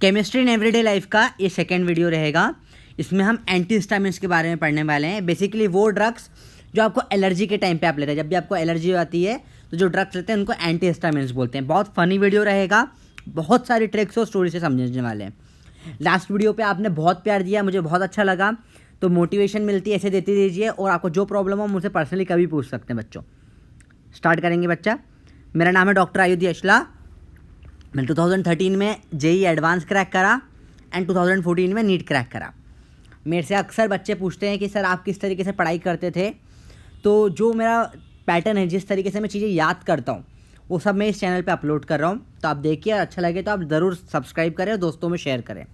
Chemistry in everyday life का ये second video रहेगा। इसमें हम एंटीहिस्टामिन्स के बारे में पढ़ने वाले हैं। बेसिकली वो ड्रग्स जो आपको एलर्जी के टाइम पे आप लेते हैं। जब भी आपको एलर्जी आती है तो जो ड्रग्स लेते हैं उनको एंटीहिस्टामिन्स बोलते हैं। बहुत फनी वीडियो रहेगा, बहुत सारी ट्रिक्स और स्टोरी से समझने वाले हैं। लास्ट वीडियो पे आपने बहुत प्यार दिया, मुझे बहुत अच्छा लगा, तो मोटिवेशन मिलती है, ऐसे देते रहिए। और आपको जो प्रॉब्लम हो मुझसे पर्सनली कभी पूछ सकते हैं बच्चों। स्टार्ट करेंगे बच्चा। मेरा नाम है डॉक्टर आयुधि अशला। मैंने 2013 में जेई एडवांस क्रैक करा एंड 2014 में नीट क्रैक करा। मेरे से अक्सर बच्चे पूछते हैं कि सर आप किस तरीके से पढ़ाई करते थे। तो जो मेरा पैटर्न है, जिस तरीके से मैं चीज़ें याद करता हूँ, वो सब मैं इस चैनल पे अपलोड कर रहा हूँ। तो आप देखिए, अच्छा लगे तो आप ज़रूर सब्सक्राइब करें और दोस्तों में शेयर करें।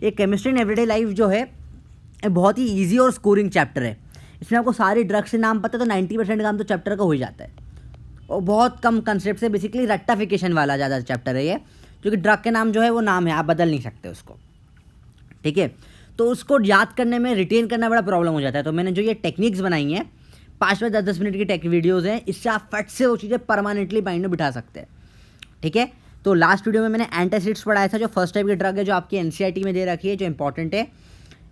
एक केमिस्ट्री इन एवरीडे लाइफ जो है एक बहुत ही ईजी और स्कोरिंग चैप्टर है। इसमें आपको सारे ड्रग्स के नाम पता है तो 90% काम तो चैप्टर का हो ही जाता है। और बहुत कम कंसेप्ट से, बेसिकली रट्टाफिकेशन वाला ज़्यादा चैप्टर है ये, क्योंकि ड्रग के नाम जो है वो नाम है, आप बदल नहीं सकते उसको। ठीक है, तो उसको याद करने में, रिटेन करना बड़ा प्रॉब्लम हो जाता है। तो मैंने जो ये टेक्निक्स बनाई हैं, 5 या 10 मिनट की टेक वीडियोज़ हैं, इससे आप फट से वो चीज़ें परमानेंटली माइंड में बिठा सकते हैं। ठीक है, तो लास्ट वीडियो में मैंने एंटासिड्स पढ़ाया था, जो फर्स्ट टाइप की ड्रग है, जो आपकी एनसीईआरटी में दे रखी है, जो इंपॉर्टेंट है।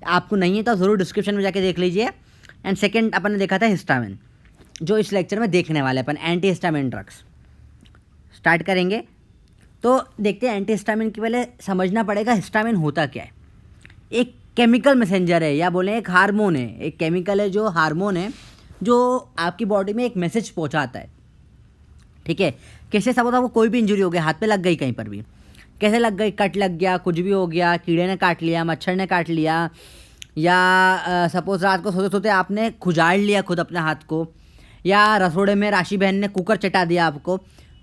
आपको नहीं है तो ज़रूर डिस्क्रिप्शन में जाके देख लीजिए। एंड सेकेंड अपन ने देखा था हिस्टामिन, जो इस लेक्चर में देखने वाले अपन, एंटीहिस्टामिन ड्रग्स। स्टार्ट करेंगे तो देखते हैं। एंटीहिस्टामिन के पहले समझना पड़ेगा हिस्टामिन होता क्या है। एक केमिकल मैसेंजर है, या बोलें एक हार्मोन है। एक केमिकल है जो हार्मोन है, जो आपकी बॉडी में एक मैसेज पहुंचाता है। ठीक है, कैसे सपोज आपको कोई भी इंजरी हो गई, हाथ पे लग गई, कहीं पर भी कैसे लग गई, कट लग गया, कुछ भी हो गया, कीड़े ने काट लिया, मच्छर ने काट लिया, या सपोज रात को सोते सोते आपने खुजाड़ लिया खुद अपने हाथ को, या रसोड़े में राशि बहन ने कुकर चटा दिया आपको,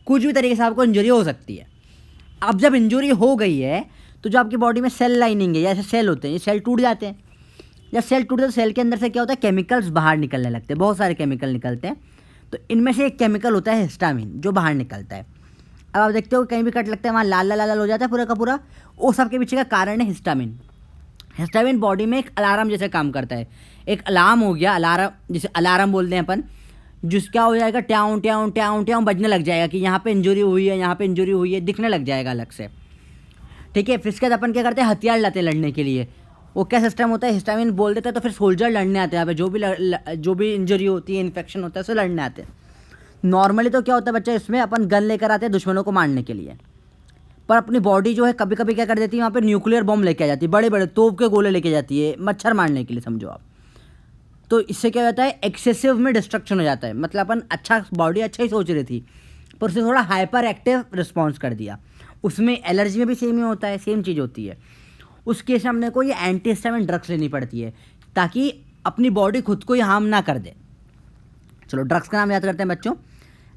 कुछ भी तरीके से आपको इंजरी हो सकती है। अब जब इंजरी हो गई है तो जो आपकी बॉडी में सेल लाइनिंग है, या ऐसे सेल होते हैं, ये सेल टूट जाते हैं। जब सेल टूटते हैं तो सेल के अंदर से क्या होता है, केमिकल्स बाहर निकलने लगते हैं। बहुत सारे केमिकल निकलते हैं। तो इनमें से एक केमिकल होता है हिस्टामिन, जो बाहर निकलता है। अब आप देखते हो कहीं भी कट लगता है, वहाँ लाल लाल लाल हो जाता है पूरा का पूरा। वो सब के पीछे का कारण है हिस्टामिन। हिस्टामिन बॉडी में एक अलार्म जैसे काम करता है। एक अलार्म हो गया, अलार्म जिसे अलार्म बोलते हैं अपन, जिसका हो जाएगा ट्याऊं ट्याऊं ट्याऊं ट्याऊं बजने लग जाएगा कि यहाँ पे इंजरी हुई है, यहाँ पे इंजरी हुई है, दिखने लग जाएगा अलग से। ठीक है, फिर इसके बाद अपन क्या करते हैं, हथियार लाते हैं लड़ने के लिए। वो क्या सिस्टम होता है, हिस्टामिन बोल देता है तो फिर सोल्जर लड़ने आते हैं। यहाँ पे जो भी इंजरी होती है, इन्फेक्शन होता है, उसे लड़ने आते हैं। नॉर्मली तो क्या होता है बच्चा, इसमें अपन गन लेकर आते हैं दुश्मनों को मारने के लिए। पर अपनी बॉडी जो है कभी कभी क्या कर देती है, वहाँ पे न्यूक्लियर बॉम्ब लेके आ जाती है, बड़े बड़े तोप के गोले लेके जाती है, मच्छर मारने के लिए समझो आप। तो इससे क्या होता है, एक्सेसिव में डिस्ट्रक्शन हो जाता है। मतलब अपन अच्छा, बॉडी अच्छा ही सोच रही थी, पर उसने थोड़ा हाइपर एक्टिव रिस्पॉन्स कर दिया। उसमें एलर्जी में भी सेम ही होता है, सेम चीज़ होती है। उस केस में अपने को ये एंटीहिस्टामिन ड्रग्स लेनी पड़ती है, ताकि अपनी बॉडी खुद को ही हार्म ना कर दे। चलो ड्रग्स का नाम याद करते हैं बच्चों।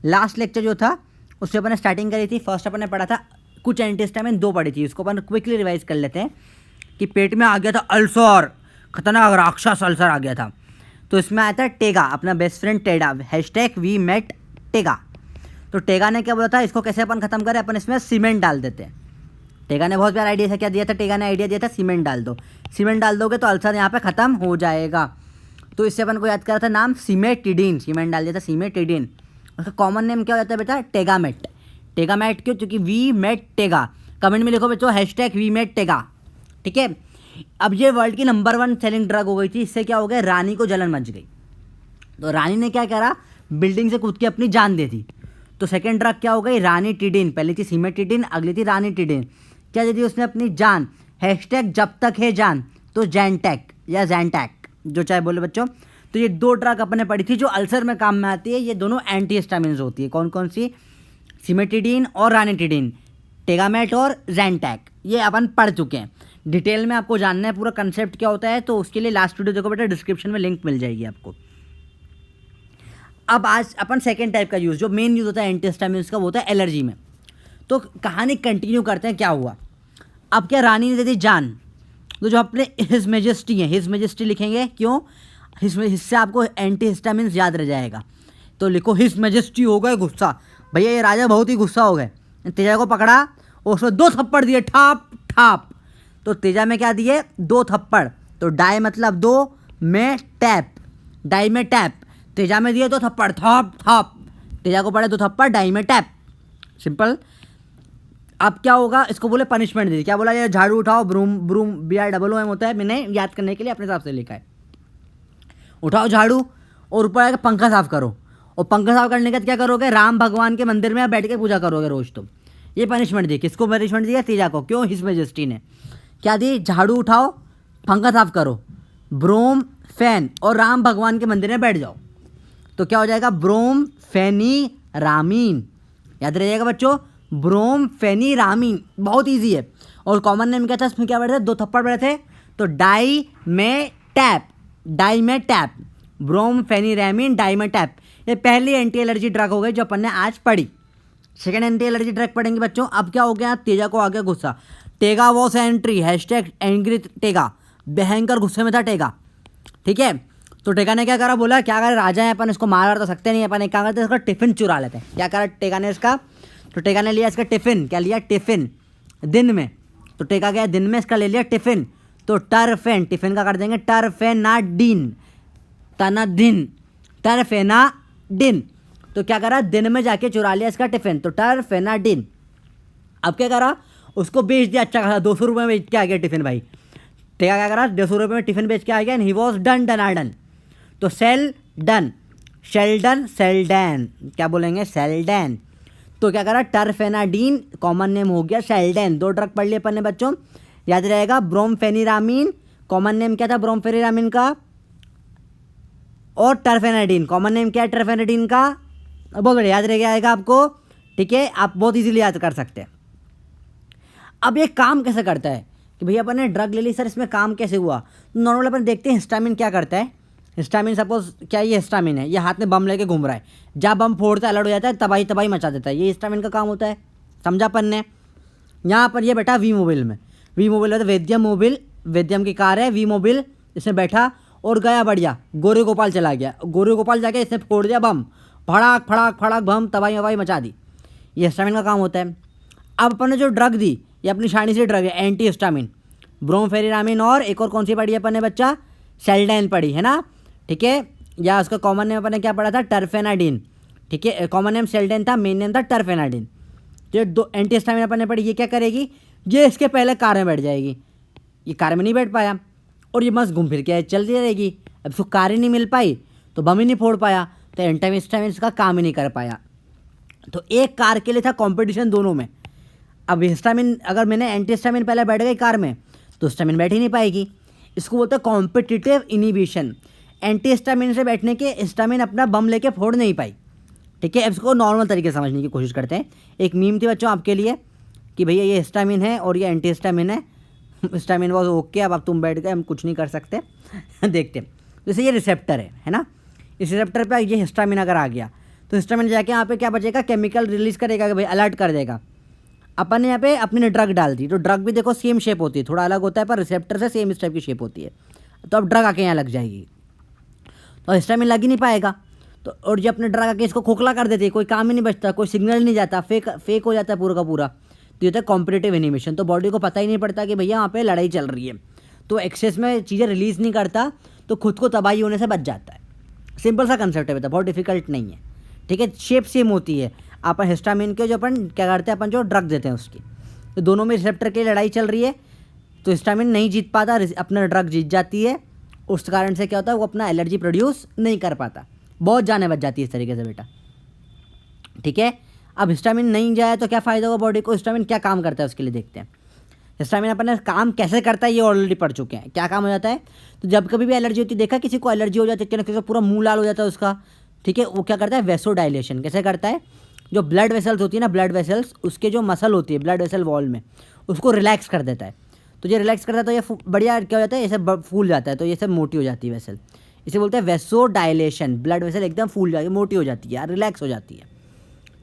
लास्ट लेक्चर जो था उससे अपन ने स्टार्टिंग करी थी। फर्स्ट अपन ने पढ़ा था कुछ एंटीहिस्टामिन, 2 पढ़ी थी। उसको अपन क्विकली रिवाइज कर लेते हैं कि पेट में आ गया था अल्सर, खतरनाक राक्षस अल्सर आ गया था। तो इसमें आया था टेगा, अपना बेस्ट फ्रेंड टेडा, #वी मेट टेगा। तो टेगा ने क्या बोला था, इसको कैसे अपन खत्म करें, अपन इसमें सीमेंट डाल देते हैं। टेगा ने बहुत प्यारा आइडिया था, क्या दिया था टेगा ने, आइडिया दिया था सीमेंट डाल दो। सीमेंट डाल दोगे तो अल्सर यहाँ पे ख़त्म हो जाएगा। तो इससे अपन को याद करा था नाम सीमेटिडीन, सीमेंट डाल दिया था सीमेटिडीन। उसका कॉमन नेम क्या हो जाता है बेटा, टेगामेट। टेगामेट क्यों, क्योंकि वी मेट टेगा। कमेंट में लिखो बच्चों #वी मेट टेगा। ठीक है, अब ये वर्ल्ड की नंबर 1 सेलिंग ड्रग हो गई थी। इससे क्या हो गया, रानी को जलन मच गई। तो रानी ने क्या करा, बिल्डिंग से कूद के अपनी जान दे दी। तो सेकेंड ड्रग क्या हो गई, रानीटिडीन। पहली थी सीमेटिडीन, अगली थी रानीटिडीन। क्या दे दी उसने अपनी जान, #जब तक है जान, तो जैनटैक या जैनटैक, जो चाहे बोले बच्चों। तो ये 2 ड्रग अपने पढ़ी थी जो अल्सर में काम में आती है। ये दोनों एंटीहिस्टामिन्स होती है। कौन कौन सी, सीमेटिडीन और रानीटिडीन, टेगामेट और जैनटैक, ये अपन पढ़ चुके हैं। डिटेल में आपको जानना है पूरा कंसेप्ट क्या होता है, तो उसके लिए लास्ट वीडियो देखो बेटा, डिस्क्रिप्शन में लिंक मिल जाएगी आपको। अब आज अपन सेकेंड टाइप का यूज़, जो मेन यूज़ होता है एंटीहिस्टामिन्स का, वो होता है एलर्जी में। तो कहानी कंटिन्यू करते हैं, क्या हुआ। अब क्या, रानी ने दे दी जान। तो जो अपने हिज मेजेस्टी हैं, हिज मेजेस्टी लिखेंगे, क्यों, इससे आपको एंटीहिस्टामिन्स याद रह जाएगा। तो लिखो हिज मेजेस्टी हो गए गुस्सा, भैया ये राजा बहुत ही गुस्सा हो गए। तेजा को पकड़ा और उसको 2 थप्पड़ दिए, ठाप ठाप। तो तेजा में क्या दिए, 2 थप्पड़। तो डाई मतलब 2, में टैप, डाई में टैप। तेजा में दिए 2 थप्पड़, थप थप। तेजा को पड़े 2 थप्पड़, डाई में टैप, सिंपल। अब क्या होगा, इसको बोले पनिशमेंट दी, क्या बोला, ये झाड़ू उठाओ, ब्रूम ब्रूम BROOM होता है, मैंने याद करने के लिए अपने हिसाब से लिखा है। उठाओ झाड़ू और ऊपर आकर पंखा साफ करो, और पंखा साफ करने के बाद क्या करोगे, राम भगवान के मंदिर में आप बैठ के पूजा करोगे रोज तुम। ये पनिशमेंट दी, किसको पनिशमेंट दिया, तेजा को। क्यों, हिज मैजेस्टी ने क्या दी, झाड़ू उठाओ, पंखा साफ करो, ब्रोम फैन, और राम भगवान के मंदिर में बैठ जाओ। तो क्या हो जाएगा, ब्रोम फैनी रामीन। याद रहिएगा बच्चों, ब्रोम फैनी रामीन, बहुत ईजी है। और कॉमन नेम क्या था, इसमें क्या बैठे थे, 2 थप्पड़ बैठे थे, तो डाई में टैप, डाई में टैप, ब्रोम फैनी रामीन डाई में टैप। ये पहली एंटी एलर्जी ड्रग हो गई जो अपन ने आज पढ़ी। सेकेंड एंटी एलर्जी ड्रग पढ़ेंगे बच्चों। अब क्या हो गया, तेजा को आ गया गुस्सा, टेगा वॉस एंट्री, #एंग्री टेगा, भयंकर गुस्से में था टेगा। ठीक है, तो टेगा ने क्या करा, बोला क्या करे, राजा है अपन, इसको मार तो सकते नहीं, अपन एक क्या करते, इसका टिफिन चुरा लेते हैं। क्या करा टेगा ने इसका, तो टेगा ने लिया इसका टिफिन, क्या लिया, टिफिन दिन में। तो टेगा गया दिन में, इसका ले लिया टिफिन, तो टरफेन, टिफिन का कर देंगे टरफेनाडिन, तनादिन, टरफेनाडिन। तो क्या करा, दिन में जाके चुरा लिया इसका टिफिन, तो टरफेनाडिन। अब क्या करा, उसको बेच दिया अच्छा खासा, 200 रुपये में बेच के आ गया टिफिन भाई। टेगा क्या करा, 200 रुपये में टिफिन बेच के आ गया, एंड ही वॉज डन डनाडन। तो सेल डन, शेल्डन, सेल्डैन, क्या बोलेंगे, सेल्डैन। तो क्या करा, टरफेनाडीन कॉमन नेम हो गया शेल्डैन। 2 ड्रग पढ़ लिए अपन ने बच्चों, याद रहेगा। ब्रोमफेनिरामीन कॉमन नेम क्या था, ब्रोमफेनिरामीन का, और टरफेनाडीन कॉमन नेम क्या है, टरफेनाडीन का। बहुत बढ़िया, याद रह जाएगा आपको। ठीक है, आप बहुत इजीली याद कर सकते हैं। अब ये काम कैसे करता है कि भैया अपन ने ड्रग ले ली, सर इसमें काम कैसे हुआ। नॉर्मल अपन देखते हैं हिस्टामिन क्या करता है। हिस्टामिन सपोज क्या, ये हिस्टामिन है, ये हाथ में बम लेके घूम रहा है, जब बम फोड़ता है अलर्ट हो जाता है, तबाही तबाही मचा देता है, ये हिस्टामिन का काम होता है। समझा अपन ने। यहाँ पर ये बैठा वी मोबिल में, वी मोबिल है तो वेद्यम मोबिल, वेद्यम की कार है वी मोबिल, इसमें बैठा और गया बढ़िया, गोरे गोपाल चला गया, गोरे गोपाल जाके इसने फोड़ दिया बम, फड़ाक फड़ाक फड़ाक बम, तबाही वबाही मचा दी। ये हिस्टामिन का काम होता है। अब अपन ने जो ड्रग दी, ये अपनी शानी से ड्रग है, एंटी हिस्टामिन, ब्रोमफेनिरामिन, और एक और कौन सी पढ़ी अपन ने बच्चा, सेल्डैन पढ़ी है ना। ठीक है, या उसका कॉमन नेम अपन ने क्या पढ़ा था, टरफेनाडिन। ठीक है, कॉमन नेम सेल्डैन था, मेन नेम था टरफेनाडिन। तो ये 2 एंटी हिस्टामिन अपन ने पढ़ी, ये क्या करेगी, ये इसके पहले कार में बैठ जाएगी, ये कार में नहीं बैठ पाया, और ये मस्त घूम फिर के चलती रहेगी। अब उसको कार ही नहीं मिल पाई तो बम ही नहीं फोड़ पाया, तो एंटी हिस्टामिन इसका काम ही नहीं कर पाया। तो एक कार के लिए था कंपटीशन दोनों में। अब हिस्टामिन, अगर मैंने एंटी हिस्टामिन पहले बैठ गई कार में तो हिस्टामिन बैठ ही नहीं पाएगी। इसको बोलते हैं कॉम्पिटिटिव इनिबिशन। एंटी हिस्टामिन से बैठने के हिस्टामिन अपना बम लेके फोड़ नहीं पाई। ठीक है, अब इसको नॉर्मल तरीके से समझने की कोशिश करते हैं। एक मीम थी बच्चों आपके लिए कि भैया ये हिस्टामिन है और ये एंटी हिस्टामिन है, हिस्टामिन वॉज ओके, अब तुम बैठ गए, हम कुछ नहीं कर सकते। देखते हैं, जैसे ये रिसेप्टर है ना, इस रिसेप्टर पे ये हिस्टामिन अगर आ गया तो हिस्टामिन जाके यहाँ पे क्या बचेगा, केमिकल रिलीज़ करेगा कि भाई अलर्ट कर देगा। अपन ने यहाँ पे अपनी ने ड्रग डाल दी, तो ड्रग भी देखो सेम शेप होती है, थोड़ा अलग होता है पर रिसेप्टर से सेम इस टाइप की शेप होती है। तो अब ड्रग आके यहाँ लग जाएगी, तो हिस्टामिन लग ही नहीं पाएगा। तो और जब अपने ड्रग आके इसको खोखला कर देती है, कोई काम ही नहीं बचता, कोई सिग्नल नहीं जाता, फेक हो जाता है पूरा का पूरा। तो ये होता है कॉम्पिटिटिव इनिबिशन। तो बॉडी को पता ही नहीं पड़ता कि भैया वहाँ पे लड़ाई चल रही है, तो एक्सेस में चीज़ें रिलीज़ नहीं करता, तो खुद को तबाही होने से बच जाता है। सिंपल सा कंसेप्ट है बेटा, बहुत डिफिकल्ट नहीं है। ठीक है, शेप सेम होती है। अपन हिस्टामिन के जो अपन क्या करते हैं, अपन जो ड्रग देते हैं उसकी, तो दोनों में रिसेप्टर की लड़ाई चल रही है, तो हिस्टामिन नहीं जीत पाता, अपना ड्रग जीत जाती है। उस कारण से क्या होता है, वो अपना एलर्जी प्रोड्यूस नहीं कर पाता, बहुत जाने बच जाती है इस तरीके से बेटा। ठीक है, अब हिस्टामिन नहीं जाए तो क्या फ़ायदा होगा बॉडी को, हिस्टामिन क्या काम करता है उसके लिए देखते हैं। हिस्टामिन अपन ने काम कैसे करता है ये ऑलरेडी पढ़ चुके हैं। क्या काम हो जाता है, तो जब कभी भी एलर्जी होती है, देखा किसी को एलर्जी हो जाती है, किसी का पूरा मुंह लाल हो जाता है उसका। ठीक है, वो क्या करता है, वेसोडाइलेशन कैसे करता है, जो ब्लड वेसल्स होती है ना, ब्लड वेसल्स, उसके जो मसल होती है ब्लड वेसल वॉल में, उसको रिलैक्स कर देता है। तो ये रिलैक्स करता है तो ये बढ़िया क्या हो जाता है, ये सब फूल जाता है, तो ये सब मोटी हो जाती है वेसल, इसे बोलते हैं वेसोडाइलेशन। ब्लड वेसल एकदम फूल जाती है, मोटी हो जाती है, रिलैक्स हो जाती है,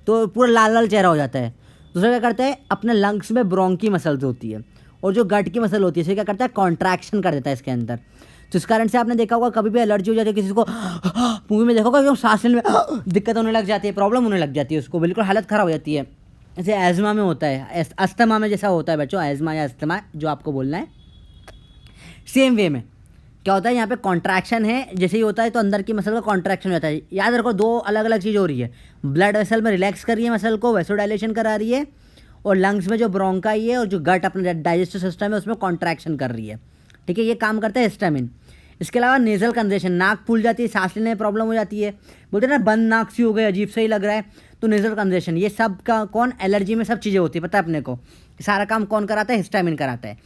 तो पूरा लाल लाल चेहरा हो जाता है। दूसरा क्या करता है, अपने लंग्स में ब्रोंकी मसल्स होती है, और जो गट की मसल होती है इसे क्या करता है, कॉन्ट्रैक्शन कर देता है इसके अंदर। तो इस कारण से आपने देखा होगा कभी भी एलर्जी हो जाती है किसी को, मूवी में देखा होगा एकदम सांस लेने में दिक्कत होने लग जाती है, प्रॉब्लम होने लग जाती है, उसको बिल्कुल हालत ख़राब हो जाती है। जैसे एज़मा में होता है, अस्थमा में जैसा होता है बच्चों, एज़मा या अस्थमा जो आपको बोलना है, सेम वे में क्या होता है, यहाँ पे कॉन्ट्रैक्शन है, जैसे ही होता है तो अंदर की मसल का कॉन्ट्रैक्शन हो जाता है। याद रखो, 2 अलग अलग चीज़ हो रही है, ब्लड वेसल में रिलैक्स कर रही है मसल को, वेसोडाइलेशन करा रही है, और लंग्स में जो ब्रोंकाई है और जो गट अपना डाइजेस्टिव सिस्टम है उसमें कॉन्ट्रैक्शन कर रही है, ठीक है, ये काम करता है हिस्टामिन। इसके अलावा नेज़ल कंजेशन, नाक फूल जाती है, सांस लेने में प्रॉब्लम हो जाती है, बोलते हैं ना बंद नाक सी हो गई, अजीब सा ही लग रहा है, तो नेज़ल कंजेशन, ये सब का कौन, एलर्जी में सब चीज़ें होती है, पता है अपने को, सारा काम कौन कराता है, हिस्टामिन कराता है।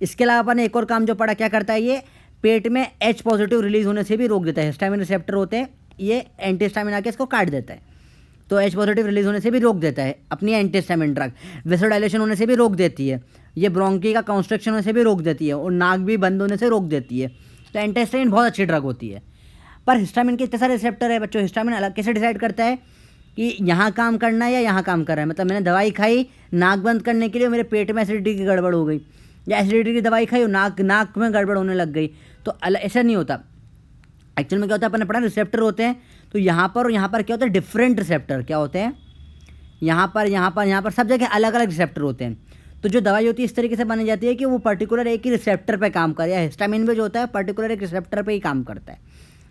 इसके अलावा अपन एक और काम जो पढ़ा, क्या करता है ये, पेट में H पॉजिटिव रिलीज होने से भी रोक देता है, हिस्टामिन रिसेप्टर होते हैं, ये एंटी हिस्टामिन आके इसको काट देता है, तो H पॉजिटिव रिलीज होने से भी रोक देता है अपनी एंटी हिस्टामिन ड्रग। वेसोडाइलेशन होने से भी रोक देती है, ये ब्रोंकी का कंस्ट्रक्शन होने से भी रोक देती है, और नाक भी बंद होने से रोक देती है, तो एंटी हिस्टामिन बहुत अच्छी ड्रग होती है। पर हिस्टामिन के इतने सारे रिसेप्टर है बच्चों, हिस्टामिन अलग कैसे डिसाइड करता है कि यहाँ काम करना है या यहाँ काम कर रहा है, मतलब मैंने दवाई खाई नाक बंद करने के लिए, मेरे पेट में एसिडिटी की गड़बड़ हो गई, या एसिडिटी की दवाई खाई और नाक में गड़बड़ होने लग गई, तो ऐसा नहीं होता। एक्चुअल में क्या होता है, अपन ने पढ़ा रिसेप्टर होते हैं, तो यहाँ पर और यहाँ पर क्या होता है, डिफरेंट रिसेप्टर क्या होते हैं, यहाँ पर सब जगह अलग अलग रिसेप्टर होते हैं। तो जो दवाई होती है इस तरीके से बनी जाती है कि वो पर्टिकुलर एक ही रिसेप्टर पे काम करे, या हिस्टामिन में जो होता है पर्टिकुलर एक रिसेप्टर पे ही काम करता है।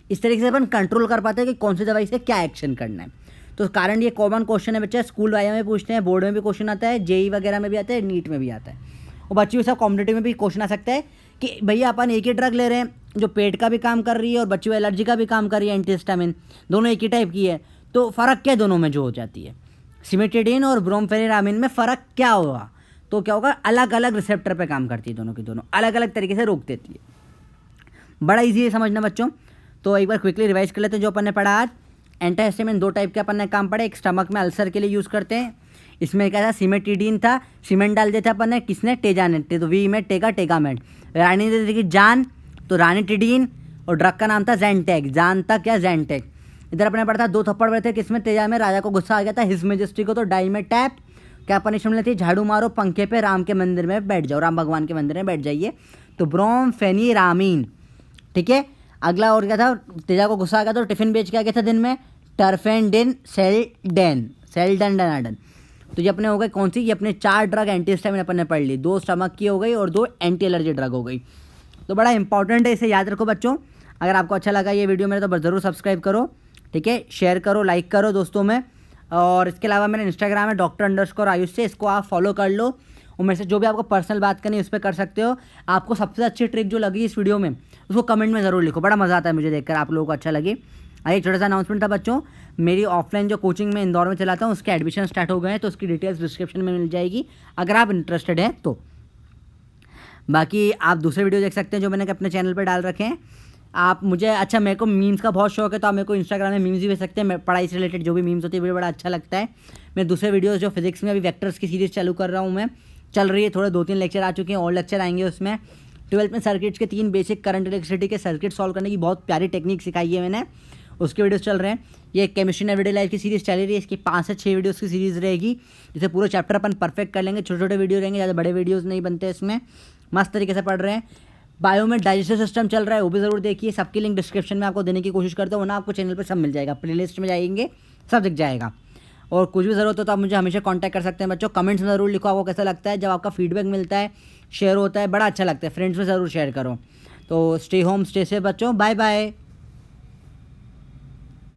इस तरीके से अपन कंट्रोल कर पाते हैं कि कौन सी दवाई से क्या एक्शन करना है। तो कारण ये कॉमन क्वेश्चन है बच्चा, स्कूल वाया में पूछते हैं, बोर्ड में भी क्वेश्चन आता है, जेई वगैरह में भी आता है, नीट में भी आता है, और बच्चों सब कॉम्पिटेटिव में भी क्वेश्चन आ सकता है कि भैया अपन एक ही ड्रग ले रहे हैं जो पेट का भी काम कर रही है और बच्चों एलर्जी का भी काम कर रही है, एंटी हिस्टामिन दोनों एक ही टाइप की है, तो फ़र्क क्या है दोनों में जो हो जाती है, सिमेटिडिन और ब्रोमफेनिरामिन में फ़र्क क्या होगा, तो क्या होगा, अलग अलग रिसेप्टर पे काम करती है, दोनों की दोनों अलग अलग तरीके से रोक देती है। बड़ा ईजी है समझना बच्चों, तो एक बार क्विकली रिवाइज कर लेते हैं जो अपन ने पढ़ा आज। एंटी हिस्टामिन दो टाइप के अपन ने काम पढ़े, एक स्टमक में अल्सर के लिए यूज़ करते हैं, इसमें क्या था, सिमेटिडिन था, सीमेंट डाल देता अपन ने, किसने, टेजानेट, तो वी में टेगामेट, रानी दे देखिए जान, तो रानीटिडीन, और ड्रग का नाम था जैनटेक, जान था क्या, जैनटेक। इधर अपने पढ़ा था दो थप्पड़ पड़े थे, किसमें, तेजा में, राजा को गुस्सा आ गया था, हिज मेजेस्टी को, तो डाई में टैप, क्या पनिशमेंट लेती, झाड़ू मारो पंखे पे, राम के मंदिर में बैठ जाओ, राम भगवान के मंदिर में बैठ जाइए, तो ब्रोमफेनिरामिन, ठीक है। अगला और क्या था, तेजा को गुस्सा आ गया तो टिफिन बेच के आ गया था दिन में, टर्फेंडिन सेल्डेनाडन। तो ये अपने हो गए कौन सी, ये अपने 4 ड्रग एंटी हिस्टामिन अपन ने पढ़ ली, 2 स्टमक की हो गई और 2 एंटी एलर्जी ड्रग हो गई, तो बड़ा इंपॉर्टेंट है, इसे याद रखो बच्चों। अगर आपको अच्छा लगा ये वीडियो मेरे तो ज़रूर सब्सक्राइब करो, ठीक है, शेयर करो, लाइक करो दोस्तों में, और इसके अलावा मेरा इंस्टाग्राम है Dr_Ayush से, इसको आप फॉलो कर लो, और मेरे से जो भी आपको पर्सनल बात करनी है उस पर कर सकते हो। आपको सबसे अच्छी ट्रिक जो लगी इस वीडियो में उसको कमेंट में ज़रूर लिखो, बड़ा मज़ा आता है मुझे देखकर आप लोगों को अच्छा लगे। एक छोटा सा अनाउंसमेंट था बच्चों, मेरी ऑफलाइन जो कोचिंग में इंदौर में चलाता हूँ उसके एडमिशन स्टार्ट हो गए हैं, तो उसकी डिटेल्स डिस्क्रिप्शन में मिल जाएगी अगर आप इंटरेस्टेड हैं तो। बाकी आप दूसरे वीडियो देख सकते हैं जो मैंने अपने चैनल पर डाल रखे हैं। आप मुझे, अच्छा मेरे को मीम्स का बहुत शौक है, तो आप मेरे को इंस्टाग्राम में मीम्स भी भेज सकते हैं, मैं पढ़ाई से रिलेटेड जो भी मीम्स होती है मुझे बड़ा अच्छा लगता है। मैं दूसरे वीडियोस जो फिजिक्स में अभी वेक्टर्स की सीरीज़ चालू कर रहा हूँ, मैं चल रही है, थोड़े 2-3 लेक्चर आ चुके हैं, और लेक्चर आएंगे उसमें। 12th में सर्किट्स के 3 बेसिक करंट इलेक्ट्रिसिटी के सर्किट सॉल्व करने की बहुत प्यारी टेक्निक सिखाई है मैंने, उसके वीडियोस चल रहे हैं। ये केमिस्ट्री एवरीडे लाइफ की सीरीज़ चल रही है, इसकी 5 से 6 वीडियोस की सीरीज़ रहेगी, जिसे पूरे चैप्टर अपन परफेक्ट कर लेंगे, छोटे छोटे वीडियो रहेंगे, ज़्यादा बड़े वीडियोज़ नहीं बनते इसमें, मस्त तरीके से पढ़ रहे हैं। बायो में डाइजेस्टिव सिस्टम चल रहा है, वो भी ज़रूर देखिए, सबकी लिंक डिस्क्रिप्शन में आपको देने की कोशिश करता हूँ, वरना आपको चैनल पर सब मिल जाएगा, प्लेलिस्ट में जाएंगे सब दिख जाएगा। और कुछ भी ज़रूरत हो तो आप मुझे हमेशा कांटेक्ट कर सकते हैं बच्चों। कमेंट्स में ज़रूर लिखो आपको कैसा लगता है, जब आपका फीडबैक मिलता है, शेयर होता है, बड़ा अच्छा लगता है, फ्रेंड्स में ज़रूर शेयर करो। तो स्टे होम स्टे सेफ बच्चों, बाय बाय।